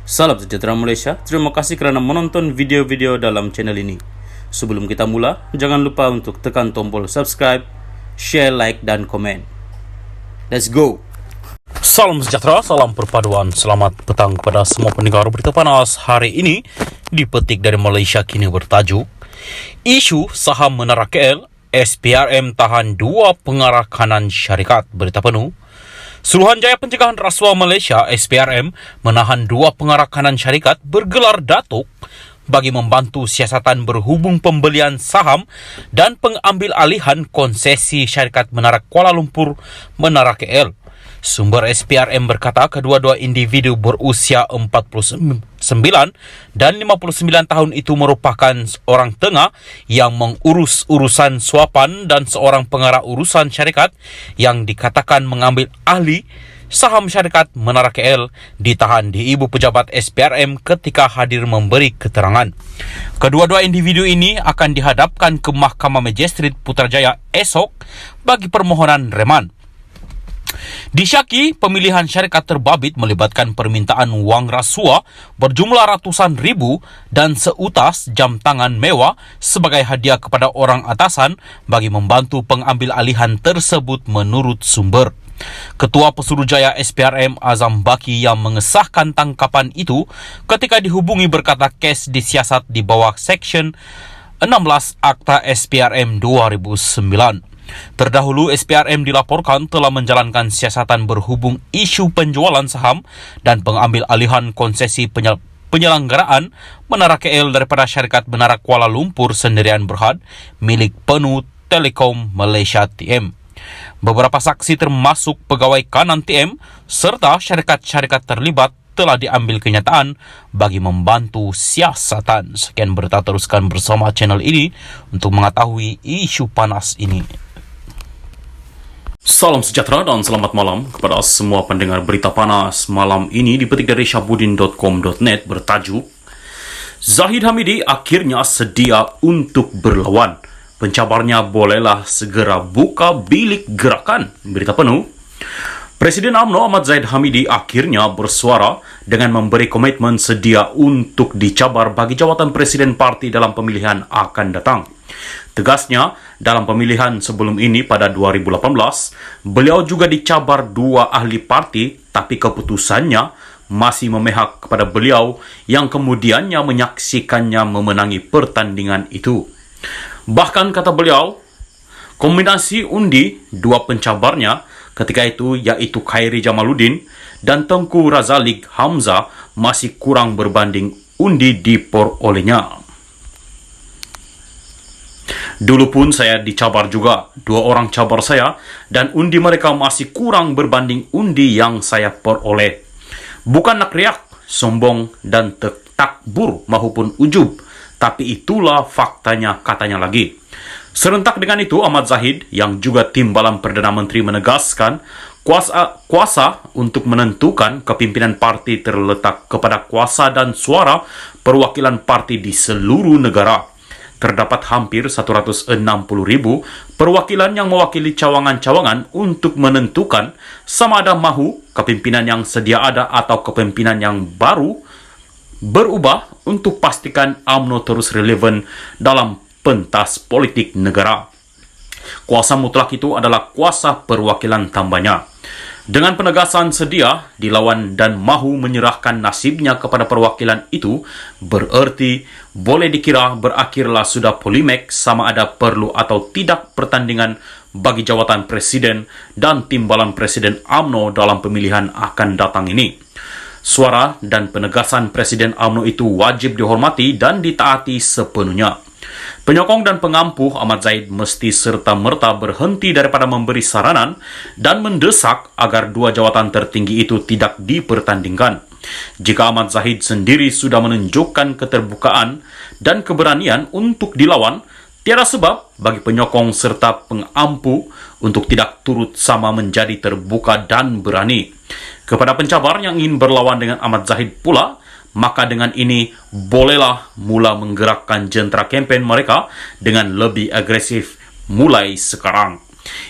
Salam sejahtera Malaysia, terima kasih kerana menonton video-video dalam channel ini. Sebelum kita mula, jangan lupa untuk tekan tombol subscribe, share, like, dan komen. Let's go! Salam sejahtera, salam perpaduan. Selamat petang kepada semua pendengar berita panas. Hari ini dipetik dari Malaysia kini bertajuk Isu saham Menara KL, SPRM tahan 2 pengarah kanan syarikat. Berita penuh, Suruhanjaya Pencegahan Rasuah Malaysia SPRM menahan 2 pengarah kanan syarikat bergelar datuk bagi membantu siasatan berhubung pembelian saham dan pengambil alihan konsesi syarikat Menara Kuala Lumpur Menara KL. Sumber SPRM berkata kedua-dua individu berusia 49 dan 59 tahun itu merupakan orang tengah yang mengurus urusan suapan dan seorang pengarah urusan syarikat yang dikatakan mengambil ahli saham syarikat Menara KL ditahan di Ibu Pejabat SPRM ketika hadir memberi keterangan. Kedua-dua individu ini akan dihadapkan ke Mahkamah Magistrate Putrajaya esok bagi permohonan reman. Disyaki, pemilihan syarikat terbabit melibatkan permintaan wang rasuah berjumlah ratusan ribu dan seutas jam tangan mewah sebagai hadiah kepada orang atasan bagi membantu pengambil alihan tersebut menurut sumber. Ketua Pesuruhjaya SPRM Azam Baki yang mengesahkan tangkapan itu ketika dihubungi berkata kes disiasat di bawah Seksyen 16 Akta SPRM 2009. Terdahulu, SPRM dilaporkan telah menjalankan siasatan berhubung isu penjualan saham dan pengambil alihan konsesi penyelenggaraan Menara KL daripada syarikat Menara Kuala Lumpur Sendirian Berhad milik Penuh Telekom Malaysia TM. Beberapa saksi termasuk pegawai kanan TM serta syarikat-syarikat terlibat telah diambil kenyataan bagi membantu siasatan. Sekian berita, teruskan bersama channel ini untuk mengetahui isu panas ini. Salam sejahtera dan selamat malam kepada semua pendengar berita panas. Malam ini dipetik dari syabudin.com.net bertajuk Zahid Hamidi akhirnya sedia untuk berlawan. Pencabarnya bolehlah segera buka bilik gerakan. Berita penuh, Presiden UMNO Ahmad Zahid Hamidi akhirnya bersuara dengan memberi komitmen sedia untuk dicabar bagi jawatan Presiden Parti dalam pemilihan akan datang. Tegasnya, dalam pemilihan sebelum ini pada 2018, beliau juga dicabar 2 ahli parti, tapi keputusannya masih memihak kepada beliau yang kemudiannya menyaksikannya memenangi pertandingan itu. Bahkan kata beliau, kombinasi undi 2 pencabarnya ketika itu yaitu Khairi Jamaluddin dan Tengku Razalik Hamzah masih kurang berbanding undi diperolehnya. Dulu pun saya dicabar juga, 2 orang cabar saya dan undi mereka masih kurang berbanding undi yang saya peroleh. Bukan nak riak, sombong dan takbur maupun ujub, tapi itulah faktanya, katanya lagi. Serentak dengan itu, Ahmad Zahid yang juga timbalan Perdana Menteri menegaskan kuasa untuk menentukan kepimpinan parti terletak kepada kuasa dan suara perwakilan parti di seluruh negara. Terdapat hampir 160,000 perwakilan yang mewakili cawangan-cawangan untuk menentukan sama ada mahu kepimpinan yang sedia ada atau kepimpinan yang baru berubah untuk pastikan UMNO terus relevan dalam pentas politik negara. Kuasa mutlak itu adalah kuasa perwakilan tambahnya. Dengan penegasan sedia dilawan dan mahu menyerahkan nasibnya kepada perwakilan itu, bererti boleh dikira berakhirlah sudah polimek sama ada perlu atau tidak pertandingan bagi jawatan presiden dan timbalan presiden UMNO dalam pemilihan akan datang ini. Suara dan penegasan presiden UMNO itu wajib dihormati dan ditaati sepenuhnya. Penyokong dan pengampuh Ahmad Zahid mesti serta-merta berhenti daripada memberi saranan dan mendesak agar 2 jawatan tertinggi itu tidak dipertandingkan. Jika Ahmad Zahid sendiri sudah menunjukkan keterbukaan dan keberanian untuk dilawan, tiada sebab bagi penyokong serta pengampuh untuk tidak turut sama menjadi terbuka dan berani. Kepada pencabar yang ingin berlawan dengan Ahmad Zahid pula, maka dengan ini bolehlah mula menggerakkan jentera kempen mereka dengan lebih agresif mulai sekarang.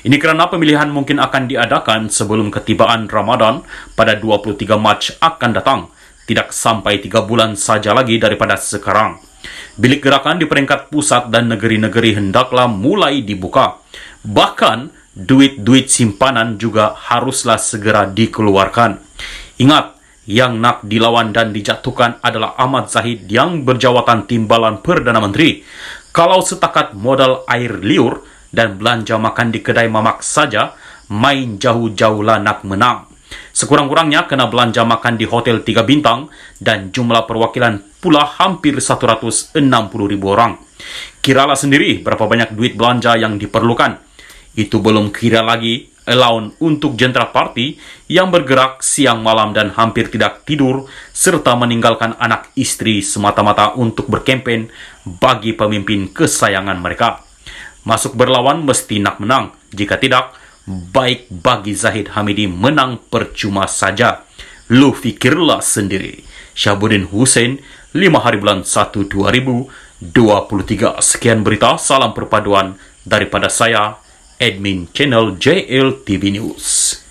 Ini kerana pemilihan mungkin akan diadakan sebelum ketibaan Ramadan pada 23 Mac akan datang. tidak sampai 3 bulan saja lagi daripada sekarang. Bilik gerakan di peringkat pusat dan negeri-negeri hendaklah mulai dibuka. Bahkan, duit-duit simpanan juga haruslah segera dikeluarkan. Ingat, yang nak dilawan dan dijatuhkan adalah Ahmad Zahid yang berjawatan timbalan Perdana Menteri. Kalau setakat modal air liur dan belanja makan di kedai mamak saja, main jauh-jauhlah nak menang. Sekurang-kurangnya kena belanja makan di hotel 3 bintang dan jumlah perwakilan pula hampir 160.000 orang. Kiralah sendiri berapa banyak duit belanja yang diperlukan. Itu belum kira lagi allowance untuk Jenderal Parti yang bergerak siang malam dan hampir tidak tidur serta meninggalkan anak istri semata-mata untuk berkempen bagi pemimpin kesayangan mereka. Masuk berlawan mesti nak menang. Jika tidak, baik bagi Zahid Hamidi menang percuma saja. Lu fikirlah sendiri. Syabuddin Hussein, 5 hari bulan 1 2023. Sekian berita, salam perpaduan daripada saya, admin channel JL TV News.